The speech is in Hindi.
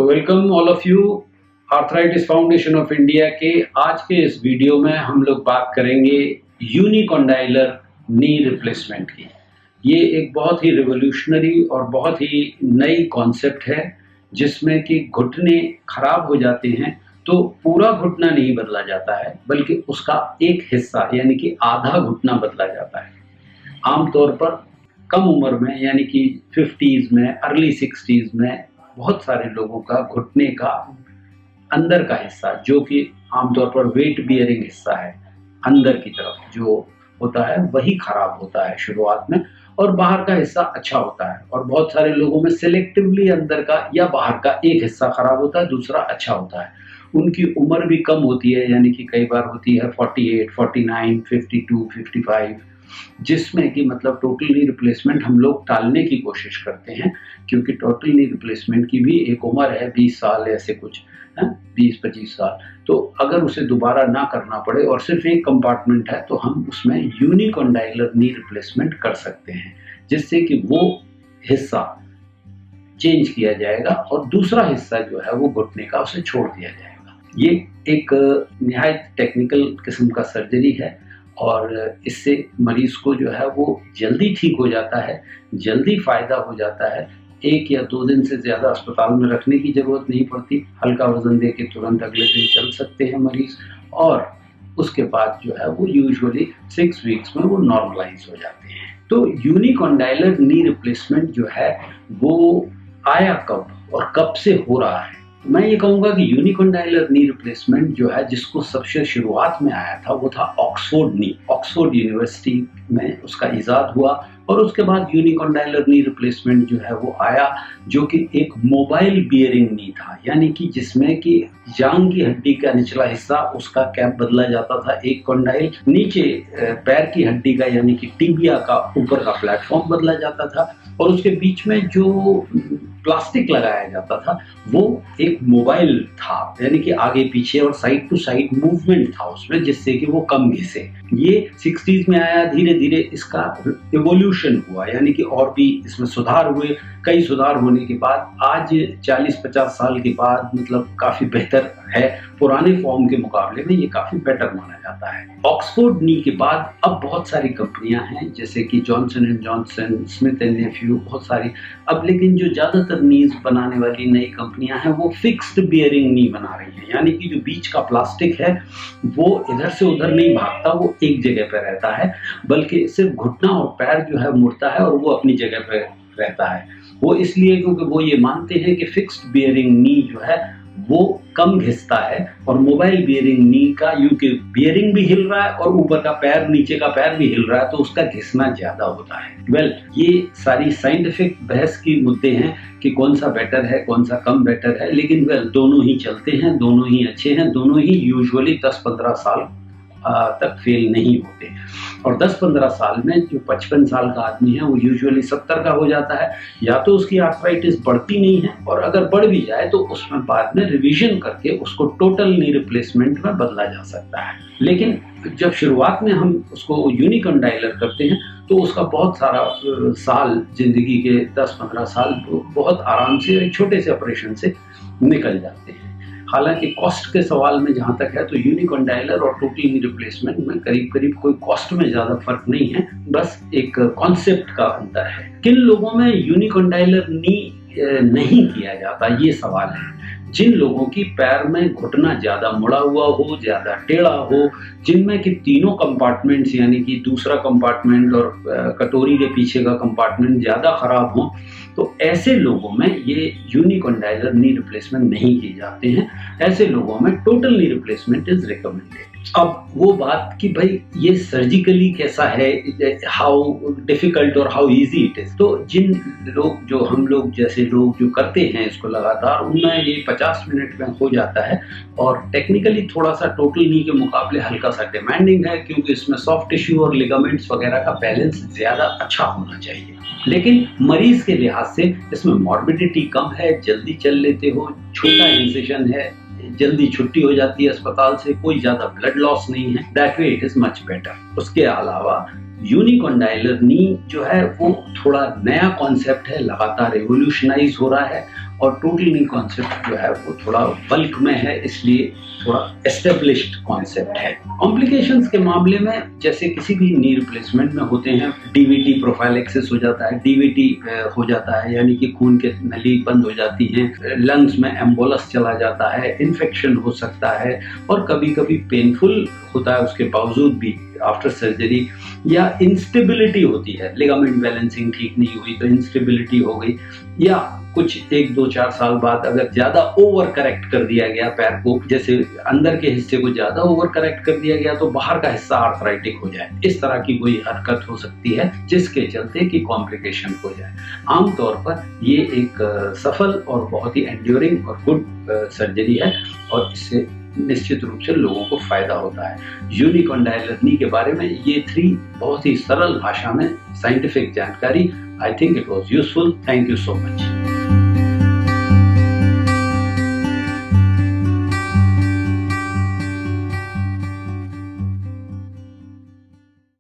Welcome all of you arthritis foundation of India के आज के इस वीडियो में हम लोग बात करेंगे यूनिकॉन्डाइलर नी रिप्लेसमेंट की। ये एक बहुत ही रिवोल्यूशनरी और बहुत ही नई कॉन्सेप्ट है जिसमें कि घुटने खराब हो जाते हैं तो पूरा घुटना नहीं बदला जाता है बल्कि उसका एक हिस्सा यानी कि आधा घुटना बदला जाता है। आमतौर पर कम उम्र में यानी कि 50s में अर्ली 60s में बहुत सारे लोगों का घुटने का अंदर का हिस्सा जो कि आमतौर पर वेट बियरिंग हिस्सा है अंदर की तरफ जो होता है वही खराब होता है शुरुआत में, और बाहर का हिस्सा अच्छा होता है। और बहुत सारे लोगों में सिलेक्टिवली अंदर का या बाहर का एक हिस्सा खराब होता है, दूसरा अच्छा होता है। उनकी उम्र भी कम होती है यानी कि कई बार होती है 48, 49, 52, 55, जिसमें कि मतलब टोटल नी रिप्लेसमेंट हम लोग टालने की कोशिश करते हैं क्योंकि टोटल नी रिप्लेसमेंट की भी एक उम्र है 20 साल ऐसे कुछ, 20-25 साल। तो अगर उसे दोबारा ना करना पड़े और सिर्फ एक कंपार्टमेंट है तो हम उसमें यूनिकॉन्डाइलर नी रिप्लेसमेंट कर सकते हैं जिससे कि वो हिस्सा चेंज किया जाएगा और दूसरा हिस्सा जो है वो घुटने का उसे छोड़ दिया जाएगा। ये एक निहायत टेक्निकल किस्म का सर्जरी है और इससे मरीज को जो है वो जल्दी ठीक हो जाता है, जल्दी फायदा हो जाता है। 1 या 2 दिन से ज़्यादा अस्पताल में रखने की ज़रूरत नहीं पड़ती, हल्का वजन दे के तुरंत अगले दिन चल सकते हैं मरीज, और उसके बाद जो है वो यूजुअली 6 वीक्स में वो नॉर्मलाइज हो जाते हैं। तो यूनिकॉन्डाइलर नी रिप्लेसमेंट जो है वो आया कब और कब से हो रहा है? मैं ये कहूँगा कि यूनिकॉन्डाइलर नी रिप्लेसमेंट जो है जिसको सबसे शुरुआत में आया था वो था ऑक्सफोर्ड नी। ऑक्सफोर्ड यूनिवर्सिटी में उसका इजाद हुआ और उसके बाद यूनिकॉन्डाइलर नी रिप्लेसमेंट जो है वो आया जो कि एक मोबाइल बियरिंग नी था, यानी कि जिसमें कि जांघ की हड्डी का निचला हिस्सा उसका कैप बदला जाता था एक कॉन्डाइल, नीचे पैर की हड्डी का यानी कि टिबिया का ऊपर का प्लेटफॉर्म बदला जाता था और उसके बीच में जो प्लास्टिक लगाया जाता था वो एक मोबाइल था, यानी कि आगे पीछे और साइड टू साइड मूवमेंट था उसमें जिससे कि वो कम घिसे। ये 60s में आया, धीरे धीरे इसका इवोल्यूशन हुआ यानी कि और भी इसमें सुधार हुए। कई सुधार होने के बाद आज 40-50 साल के बाद मतलब काफ़ी बेहतर है, पुराने फॉर्म के मुकाबले में ये काफ़ी बेटर माना जाता है। ऑक्सफोर्ड नी के बाद अब बहुत सारी कंपनियां हैं जैसे कि Johnson and Johnson, Smith and Nephew, बहुत सारी अब, लेकिन जो ज़्यादातर नीज बनाने वाली नई कंपनियां हैं वो फिक्स्ड बियरिंग नी बना रही हैं, यानी कि जो बीच का प्लास्टिक है वो इधर से उधर नहीं भागता, वो एक जगह पर रहता है, बल्कि सिर्फ घुटना और पैर जो है मुड़ता है और वो अपनी जगह पर रहता है। वो इसलिए क्योंकि वो ये मानते हैं कि फिक्स्ड बियरिंग नी जो है वो कम घिसता है और मोबाइल बियरिंग नी का यूं बियरिंग भी हिल रहा है और ऊपर का पैर नीचे का पैर भी हिल रहा है तो उसका घिसना ज्यादा होता है। ये सारी साइंटिफिक बहस की मुद्दे हैं कि कौन सा बेटर है कौन सा कम बेटर है, लेकिन दोनों ही चलते हैं, दोनों ही अच्छे हैं, दोनों ही यूजुअली 10-15 साल तक फेल नहीं होते। और 10-15 साल में जो 55 साल का आदमी है वो यूजुअली 70 का हो जाता है, या तो उसकी आर्थराइटिस बढ़ती नहीं है और अगर बढ़ भी जाए तो उसमें बाद में रिवीजन करके उसको टोटल नी रिप्लेसमेंट में बदला जा सकता है। लेकिन जब शुरुआत में हम उसको यूनिकॉन्डाइलर करते हैं तो उसका बहुत सारा साल, जिंदगी के 10-15 साल बहुत आराम से एक छोटे से ऑपरेशन से निकल जाते हैं। हालांकि कॉस्ट के सवाल में जहाँ तक है तो यूनिकॉन्डाइलर और टोटल नी रिप्लेसमेंट में करीब करीब कोई कॉस्ट में ज़्यादा फर्क नहीं है, बस एक कॉन्सेप्ट का अंतर है। किन लोगों में यूनिकॉन्डाइलर नी नहीं किया जाता, ये सवाल है। जिन लोगों की पैर में घुटना ज़्यादा मुड़ा हुआ हो, ज़्यादा टेढ़ा हो, जिनमें कि तीनों कंपार्टमेंट्स यानी कि दूसरा कंपार्टमेंट और कटोरी के पीछे का कंपार्टमेंट ज़्यादा खराब हो, तो ऐसे लोगों में ये यूनिकॉन्डाइलर नी रिप्लेसमेंट नहीं किए जाते हैं। ऐसे लोगों में total knee replacement is recommended. अब वो बात कि भाई ये सर्जिकली कैसा है, हाउ डिफिकल्ट और हाउ इजी इट इज, तो जिन लोग जो हम लोग जैसे लोग जो करते हैं इसको लगातार, उनमें ये 50 मिनट में हो जाता है। और टेक्निकली थोड़ा सा टोटल नी के मुकाबले हल्का सा डिमांडिंग है क्योंकि इसमें सॉफ्ट टिश्यू और लिगामेंट्स वगैरह का बैलेंस ज़्यादा अच्छा होना चाहिए। लेकिन मरीज के लिहाज से इसमें मॉर्बिडिटी कम है, जल्दी चल लेते हो, छोटा इंसिजन है, जल्दी छुट्टी हो जाती है अस्पताल से, कोई ज्यादा ब्लड लॉस नहीं है, that way it is much better. उसके अलावा यूनिकॉन्डाइलर नी जो है वो थोड़ा नया कॉन्सेप्ट है, लगातार रिवोल्यूशनाइज हो रहा है, और टोटल नी कॉन्सेप्ट जो है वो थोड़ा बल्क में है, इसलिए थोड़ा एस्टेब्लिश्ड कॉन्सेप्ट है। कॉम्प्लिकेशंस के मामले में जैसे किसी भी नी रिप्लेसमेंट में होते हैं, डीवीटी प्रोफाइलेक्सिस हो जाता है, डीवीटी हो जाता है, यानी कि खून के नली बंद हो जाती हैं, लंग्स में एम्बोलस चला जाता है, इन्फेक्शन हो सकता है, और कभी कभी पेनफुल होता है उसके बावजूद भी आफ्टर सर्जरी, या इंस्टेबिलिटी होती है, लिगामेंट बैलेंसिंग ठीक नहीं हुई तो इंस्टेबिलिटी हो गई, या कुछ 1-2-4 साल बाद अगर ज्यादा ओवर करेक्ट कर दिया गया पैर को, जैसे अंदर के हिस्से को ज्यादा ओवर करेक्ट कर दिया गया तो बाहर का हिस्सा आर्थराइटिक हो जाए, इस तरह की कोई हरकत हो सकती है जिसके चलते कि कॉम्प्लिकेशन हो जाए। आमतौर पर ये एक सफल और बहुत ही एंड्योरिंग और गुड सर्जरी है, और इससे निश्चित रूप से लोगों को फायदा होता है। यूनिकॉन्डाइलर नी के बारे में ये 3 बहुत ही सरल भाषा में साइंटिफिक जानकारी, I think it was useful. Thank you so much.